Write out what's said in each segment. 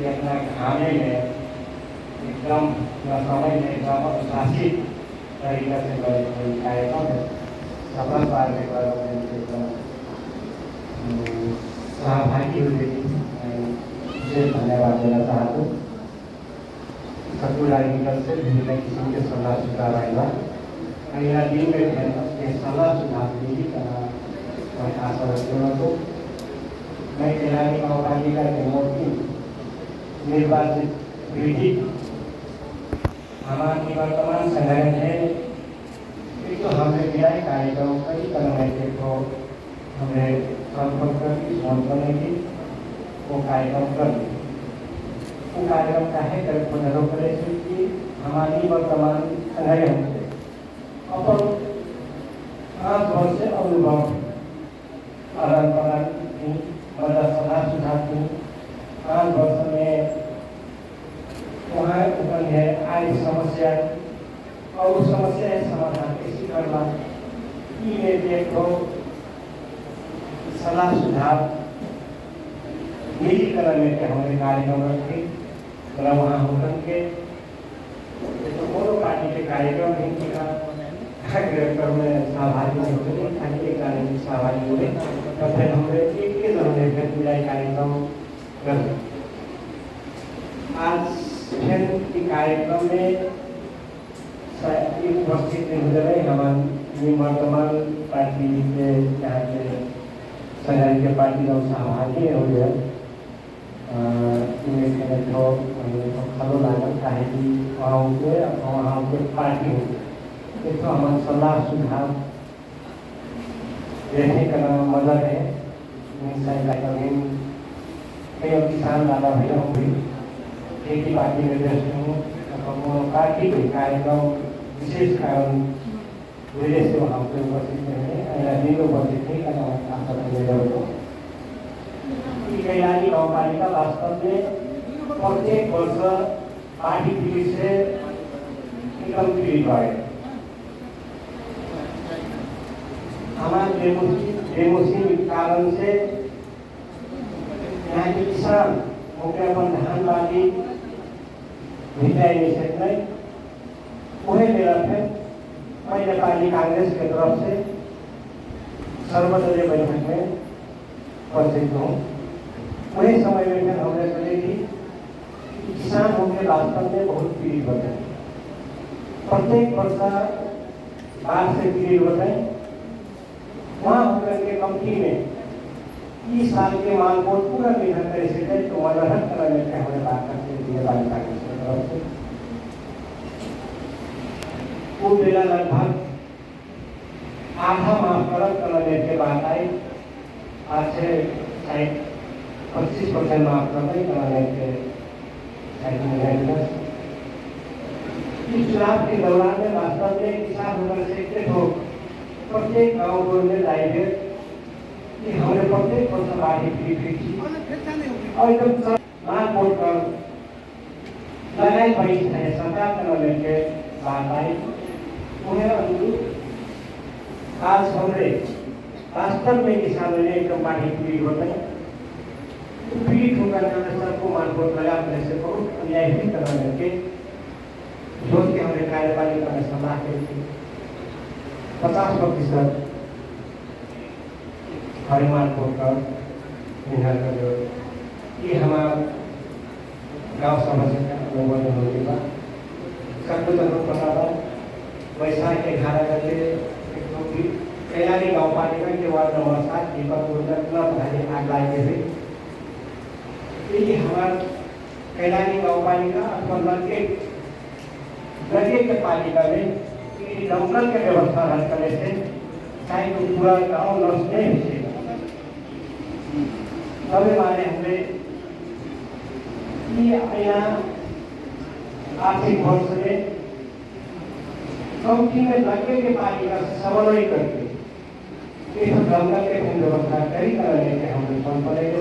कि अपना खाने में एकदम समय में एकदम अनुशासित तरीका से कार्यक्रम है सफल पार्टी सहभागी हुए विशेष धन्यवाद देना चाहता हूँ। सभी राजनीतिक से विभिन्न किस्म के सलाह सुझाव आएगा अगला दिन में सलाह सुझाव मिली मैं आशा रखती हूँ। मैं कैलाली नगरपालिका के मोदी निर्वाचित विधि हमारी वर्तमान संगठन है। एक तो हमने न्याय कार्यक्रम कई करने को हमने संपर्क की फोन करने की वो कार्यक्रम कर वो कार्यक्रम का है कर करे कि हमारी वर्तमान संगठन से अपन 5 वर्ष से अनुभव आदान प्रदान की मदद सलाह सुझाव की 5 वर्ष में वहाँ उत्पन्न है आई समस्या और उस समस्या है समाधान कैसे करना ये देखो सलाह सुझाव मिली करने के हमारे कार्यक्रम रखे मतलब वहाँ होकर के तो दोनों पार्टी के कार्यक्रम भी कार्यक्रम में सहभागी नहीं होते पार्टी के कार्य में सहभागी हुए तो फिर हमने एक जरूर फिर मिलाई कार्यक्रम कर आज फिर कार्यक्रम में उपस्थित नहीं हो रहे हमारे वर्तमान पार्टी के यहाँ के संगठन के पार्टी का सहभागी हो गया खलो लागत चाहे कि वहाँ के पार्टी हो एक तो हमारा सलाह सुझाव देने का मदद है कई किसान दादा भैया भी खेती पार्टी में व्यस्त हूँ पार्टी के कार्यक्रम विशेष कारण वजह से वहाँ पर उपस्थित नहीं उपस्थित नहीं करना आशा करने कैलाली नगरपालिका वास्तव में प्रत्येक वर्ष पार्टी पीड़ित से एकदम पीड़ित है। हमारे बेमौसमी कारण से यहाँ के किसान मुख्य अपन धान बाली भिजाई नहीं सकते वही मेरा थे मैं नेपाली कांग्रेस के तरफ से सर्वदलीय बैठक में उपस्थित हूँ। वही समय में फिर हमने चलेगी किसान होकर वास्तव में बहुत पीड़ित होते हैं प्रत्येक वर्ष बाढ़ से पीड़ित होते हैं वहाँ होकर के कंपनी में 30 साल के माल को पूरा निर्भर करे से तो मदद करने के हमें बात करते नेपाली कांग्रेस की तरफ से वो मेरा लगभग आधा माफ करने के बाद आई आज से शायद 25% माफ करने के इस चुनाव के दौरान में वास्तव में किसान होकर से हो प्रत्येक गाँव में जाएंगे कि हमने प्रत्येक वर्ष बाढ़ी पीड़ी थी और एकदम मांग वोट कर लगाई पड़ी है सरकार करने के बात आई उन्हें आज हमने वास्तव में किसानों ने एकदम बाढ़ी पीड़ित होते हैं पीड़ित होकर सबको मानकोट लगा अपने से बहुत अन्याय भी करने के जो कि हमने कार्यपालिका में सलाह करी थी 50% हरिमान होकर निधर कर ये हमारा गाँव समस्या का अनुभव होने का सबको जरूर पता था वैशाख के 11 गते कैलाली गाँव पालिका के वार्ड नंबर 7 दीपक आग लाए थे ये हमारे कैलाली गाँव पालिका अथवा लगे के पालिका में दमकल के व्यवस्था रख करने से चाहे तो पूरा गाँव नष्ट नहीं हो तभी माने हमने यहाँ आर्थिक वर्ष में कंपनी में लगे के पालिका से समन्वय करके दमकल के व्यवस्था करी करने के हमने संपर्क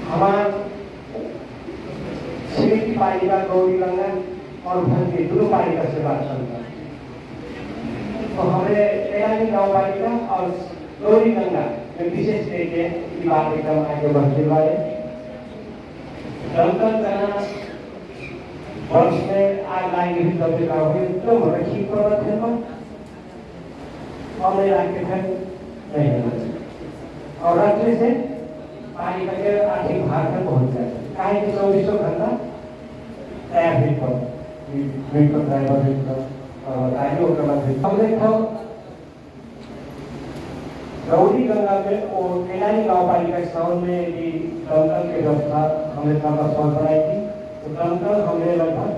हमारा सिविल पालिका गौरी गंगा और भंगी दोनों पालिका से बात चलता तो हमें कैलाली गाँव पालिका और गौरी गंगा में विशेष करके बात एकदम आगे बढ़ते हुए दमकल करना वर्ष में आग लागी भी तब का हुई तो रखी पड़त है तो और आके फिर नहीं होगा और रखने से पानी का के आर्थिक भार में पहुंच जाए काहे कि 24 घंटा तैयार भी कर व्हीकल ड्राइवर भी कर गाड़ी और करना हम देखो गौरी गंगा में और कैलाली गाँव पालिका साउंड में भी दमकल की व्यवस्था हमने करना सॉल्व बनाई थी तो दमकल हमने लगभग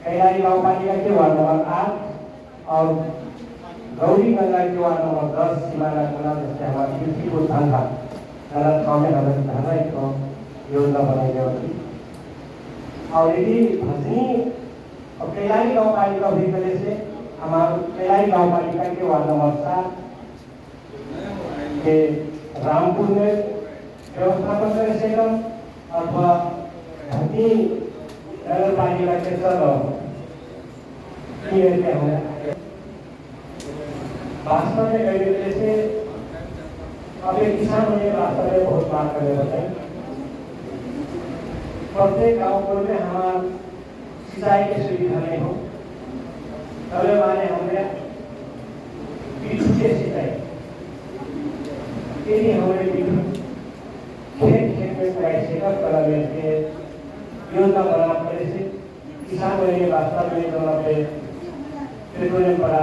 कैलाली गाँव पालिका के वार्ड नंबर 8 और गौरी गंगा के वार्ड नंबर 10 सीमाना गुना जैसे हमारी ड्यूटी को धंधा गलत काम में हमें धंधा एक योजना बनाई गई थी और यदि भजनी और कैलाली गाँव पालिका भी करे से हमारे कैलाली गाँव पालिका के वार्ड नंबर 7 के रामपुर में व्यवस्थापन करे से अथवा भजनी नगर पालिका के सब वास्तव में कई से अब एक किसान होने वास्तव में बहुत बात करने बताए प्रत्येक गाँव में हमारा सिंचाई की सुविधा नहीं हो तब माने हमने सिंचाई यदि हमारे खेत खेत में सेटअप करा के योजना बना करे से किसान बने वास्तव में दोनों पे पेट्रोलियम पड़ा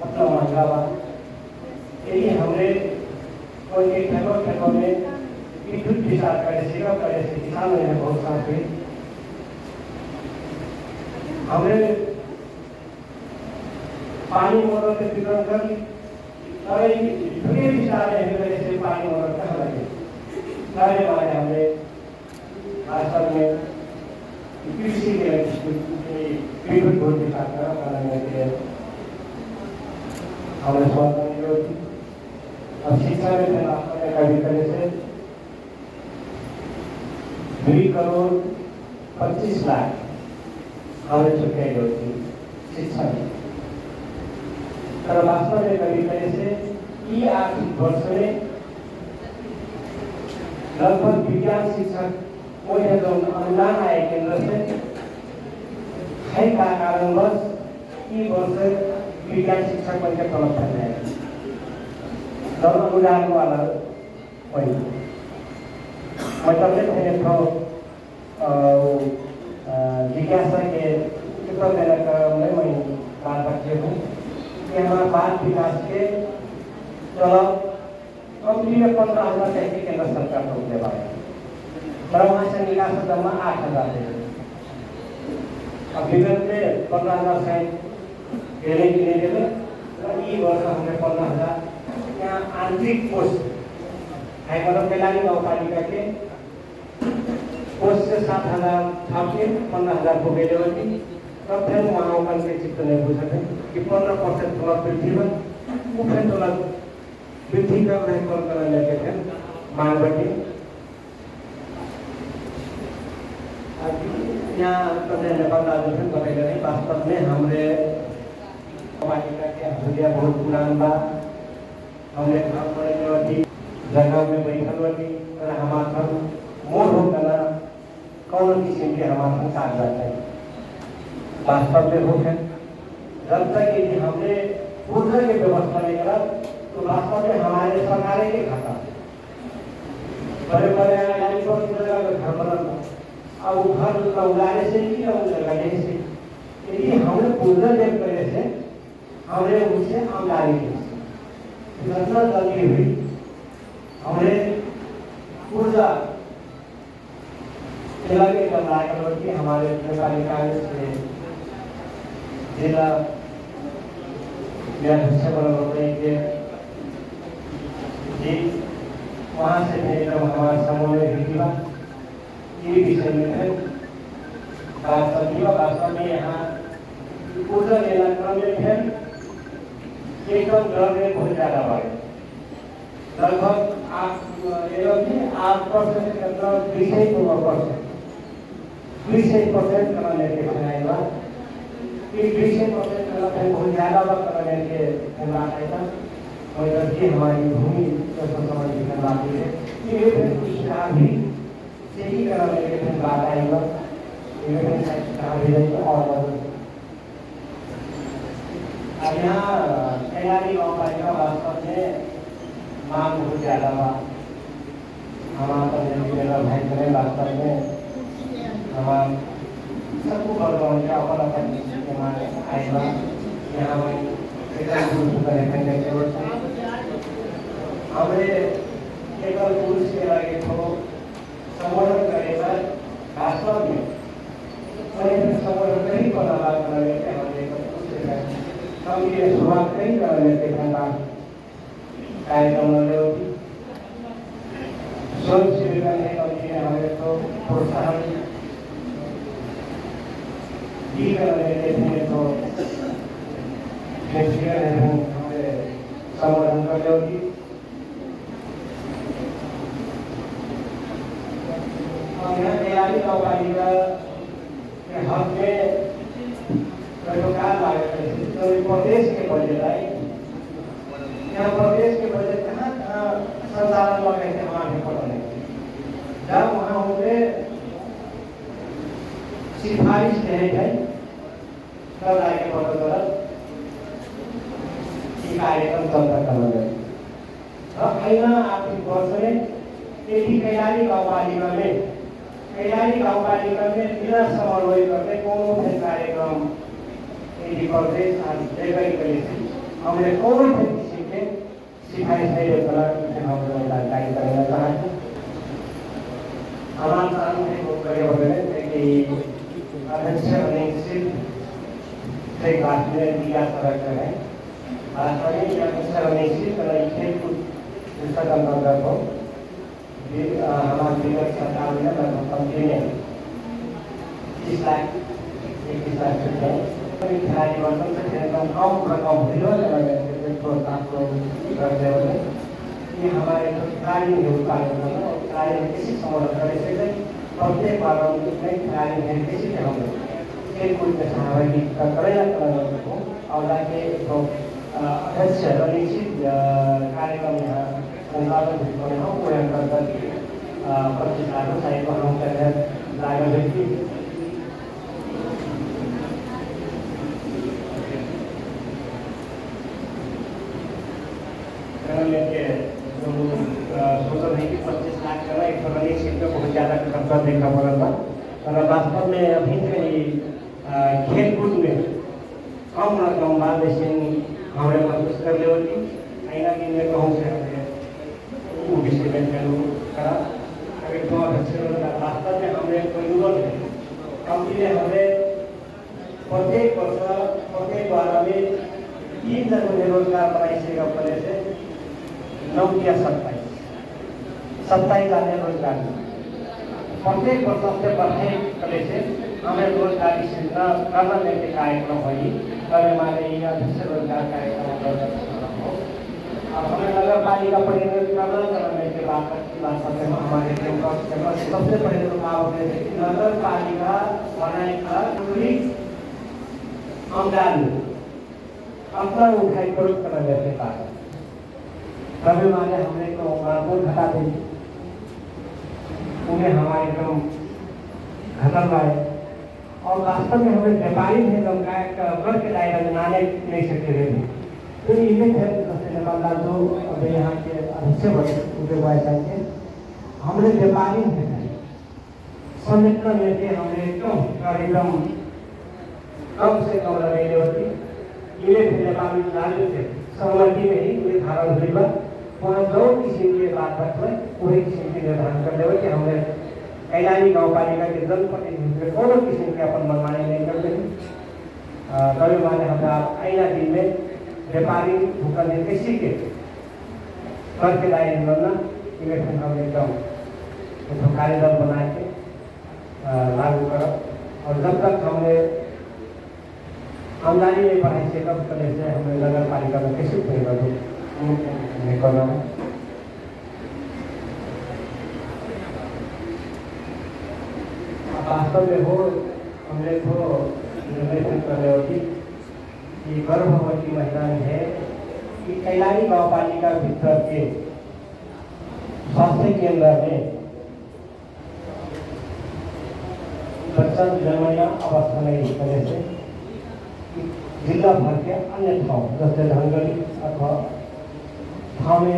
अपना महंगा बा यदि हमने कोई के खेतों में विद्युत विचार करे सेटअप करे से किसान बने बहुत साथ हुए हमने पानी मोटर के वितरण कर ली अरे धुए विचार से पानी मोटर कहाँ लगे सारे बारे हमने वास्तव में कृषि के विद्युत बोर्ड के साथ करने के हमें स्वास्थ्य होती और शिक्षा में आपने कभी तरह से 2 करोड़ 25 लाख हमें चुकाई होती शिक्षा में वास्तव में कभी तरह से ये आर्थिक वर्ष में लगभग विज्ञान शिक्षक कोई है तो अनुदान आए केंद्र से है का कारणवश ई वर्ष विज्ञान शिक्षक बन के तलब कर रहे हैं तो अनुदान वाला वही मतलब है तो जिज्ञासा के कितना देना का मैं बात बच्चे हूँ कि हमारा बाल विकास के तलब कंपनी में 15,000 टैक्सी केंद्र सरकार को दे पाए पर वहाँ से निकास दरमा 8,000 दे अब विगत में 15,000 से देने की नहीं देवे ये वर्ष हमने 15,000 यहाँ आंतरिक कोष है मतलब कैलाली गाँव पालिका के कोष से 7,000 छापके 15,000 को गए होती तब फिर वहाँ ओपन के चित्र नहीं पूछ सकते कि 15% थोड़ा वृद्धि में वो फिर थोड़ा वृद्धि कर रहे कौन करने लगे थे मांग बढ़ी यहाँ तो बताइए वास्तव में हमारे पालिका के हजरिया बहुत पुरान बा हमने घर पड़े वाली जगह में बैठल वाली और हमारा मोड़ हो करना कौन किस्म के हमारा कागजात है वास्तव में हो है जब तक यदि हमने पूर्ण की व्यवस्था नहीं करा तो वास्तव में हमारे सरकार के खाता बड़े बड़े घर बना अब घर उगाने से ही लगाने से यदि हमने पूर्ण देव करने से हमने उनसे आमदनी की घटना जल्दी हुई हमने ऊर्जा जिला के कर्नाटक की हमारे पालिका से जिला के जी वहाँ से हमारे समूह में भी ये विषय में है वास्तव में यहाँ ऊर्जा लेना क्रम में फिर एकदम दर में बहुत ज़्यादा बढ़े लगभग 8% के अंदर 20% करने के बनाएगा कि 20% बहुत ज़्यादा वक्त करने के आएगा और जबकि हमारी भूमि समाज की है ये फिर कुछ भी यही कारण है कि बात आएगा और अब यहाँ तैयारी गाँव पालिका वास्तव में मांग बहुत ज़्यादा हुआ हमारा भाई बहन वास्तव में हमारा सबको बदलाव अपन अपन आएगा यहाँ हमें केवल पुरुष के लगे तो संवर्धन करेगा वास्तव में संवर्धन नहीं पता बात कर रहे थे हम ये शुरुआत नहीं कर रहे थे कार्यक्रम होती स्वयं सेविका ने कंपनी हमें तो प्रोत्साहन दी कर रहे थे तो हमें संवर्धन कर होगी और यहाँ तैयारी का पालिका के हक में सरकार लागत तो प्रदेश के बजट आए यहाँ प्रदेश के बजट कहाँ कहाँ संचालन लगे थे हमारे पढ़ने जब वहाँ होते सिफारिश नहीं है तब आगे पता चला कि कार्यक्रम चलता करना है अब अहिना आर्थिक वर्ष में यदि कैलाली गाउँपालिका में बिना समन्वय करने कोनो भी कार्यक्रम यदि प्रदेश हमने कोनो भी किसी के सिफारिश नहीं देता हम जानकारी करना चाहते हमारा सामने कि अध्यक्ष अनिश्चित से बात में दिया सड़क है अध्यक्ष अनिश्चित खेलकूद पुस्तक अंतर्गत हो हमारे विगत सरकार ने लगभग कंपनी ने 30 लाख 21 लाख रुपये खिलाड़ी वर्तन से कम रकम हुई प्रोत्साहन करते हुए कि हमारे खिलाड़ी खिलाड़ी में किसी संवर्धन करे प्रत्येक बार खिलाड़ी में किसी के हम खेलकूद में सहभागी करेगा और जाके तो अध्यक्ष निश्चित कार्यक्रम यहाँ संसाधन पूरे अंतर्गत 25 लाख साइड को हम लागत व्यक्ति लेके सोच रहे कि 25 लाख का एक रनिंग सीट में बहुत ज़्यादा खर्चा देखा पड़ा था और वास्तव में अभी खेलकूद में कम रकम बाद जैसे हमारे महसूस कर ले होती कहीं ना कहीं मैं कहूँ से वो विषय में करा अभी तो वास्तव में हमें प्रयोजन है कंपनी ने हमें प्रत्येक वर्ष प्रत्येक बार में 3 जगह रोजगार बनाई से अपने से 9 या 27 आने रोजगार प्रत्येक वर्ष से बढ़े कले से हमें रोजगारी सृजना करना लेके कार्यक्रम हुई और हमारे यहाँ दूसरे रोजगार कार्यक्रम अब हमें नगर पालिका परिवर्तन करने के बाद हमारे सबसे पहले तो नगर पालिका बनाए का आमदानी अपना उठाई प्रयोग करना जैसे कार्य तभी माने हमने तो मानपुर घटा दी उन्हें हमारे एकदम खत्म लाए और वास्तव में हमें व्यापारी भी कर के दायरा में आने नहीं सकते थे तो ये थे जो अब यहाँ के अध्यक्ष उनके चाहिए हमने व्यापारी संगठन में थे हमने एकदम कम से कम लगे होती ये व्यापारी डाले थे सहमति में ही ये धारण हुई बात वहाँ दो किसी के बात रख वही किसी के निर्धारण कर ले कि हमने कैलाली गाउँपालिका के जनप्रतिनिधि कोनो किसी के अपन मनमानी नहीं करते कभी माने हमारा ऐना दिन में व्यापारी भूखा किसी के कर के लाए बनना इलेक्शन हम एकदम कार्यदल बना के लागू कर और जब तक हमने आमदनी नहीं बढ़ाई से तब तरह से हमें नगर पालिका में कैसे नहीं करना है वास्तव में हो हमने तो निर्देशन कर रहे होती कि गर्भवती महिलाएं है कि कैलाली गाउँपालिका भीतर के स्वास्थ्य केंद्र में बच्चा जन्मया अवस्था नहीं करे से जिला भर के अन्य ठाउँ जस्तै ढङ्गली अथवा ठाउँमा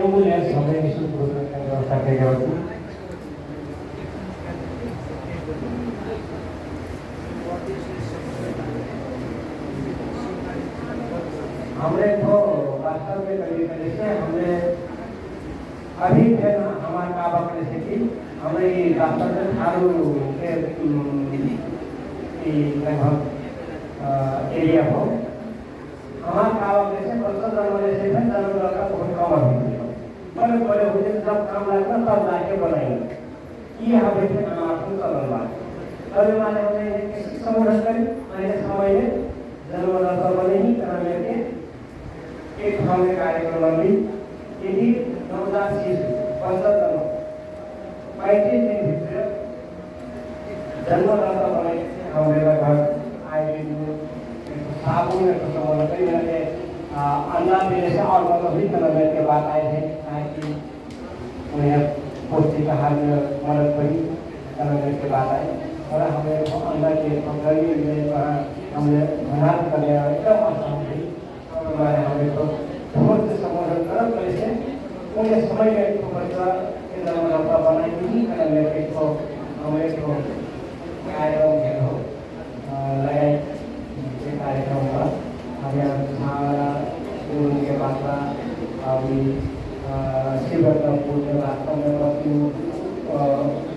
एम्बुलेन्स हामीले निःशुल्क रूपमा व्यवस्था गरेका छौँ। हमने तो वास्तव में कभी से हमने अभी फिर हमारे काबा करे से कि हमने ये वास्तव में थारू के लगभग एरिया हो हमारे काबा करे से बच्चा जन्मने से फिर जन्म का बहुत कम अभी बड़े बड़े होते जब काम लगना तब लाके बनाएंगे ये हमें फिर हमारे चलन बात अभी माने हमने संबोधन करें मैंने समय में जन्म का बने ही करने के एक हमने कार्यक्रम में यदि नवजात शिशु 35 दिन भित्र जन्मदाता बनाए हमने लगभग आयुर्वेद साबुन कहीं अंडा देने से और मतलब भी तरह के बाद आए थे ताकि उन्हें पौष्टिक आहार में मदद करी तरह के बाद आए और हमें अंडा के गर्मी में हमने भंडार करने एकदम आसान थी हमारे हमें तो बहुत से संबोधन कर कैसे उन्हें समय में एक बच्चा जन्मदाता बनाए नहीं करने के तो हमें तो कार्यक्रम के हो लगाए कार्यक्रम हुआ हमें सारा उनके बाद अभी शिवरत्न पूजन वास्तव में पति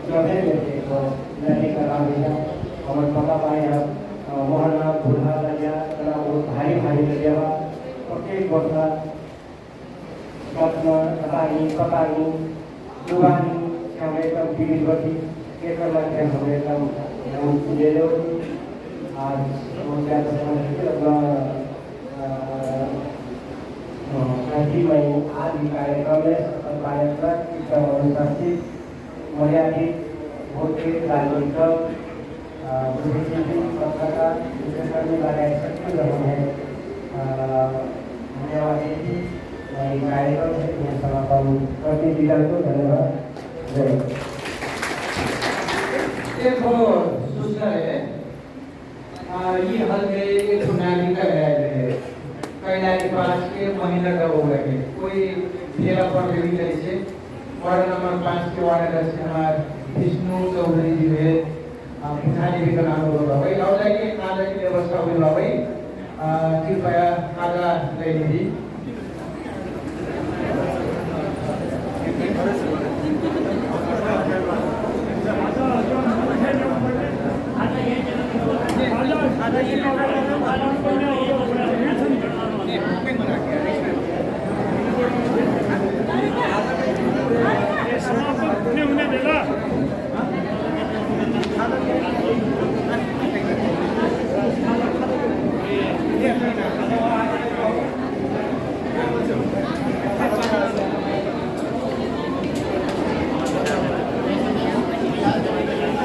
जगह लेते तो नहीं करा दिया हमें पता पाए मोहना बूढ़ा लगे भारी भारी लगे प्रत्येक वर्ष रत्न कटानी जुवानी हमें एकदम पीड़ित बची एक लगे हमें एकदम ले लो आज वो क्या अपना में आदि कार्यक्रम में अनुशासित मर्यादित भौतिक धार्मिक बुद्धिजीवी पत्रकार विशेषज्ञ लगाए सक्रिय रहे हैं कार्यक्रम से समापन प्रतिनिधिता को धन्यवाद एक सूचना है ये हल में एक सुनामी का है कैलाली पास के महिला का हो गए कोई फेरा पर भी कैसे वार्ड नंबर 5 के वार्ड अध्यक्ष हमारे विष्णु चौधरी जी है पुठानी भी का नाम होगा भाई और लगे आगे की व्यवस्था हुई भाई कृपया आगा ले लीजिए आधा ये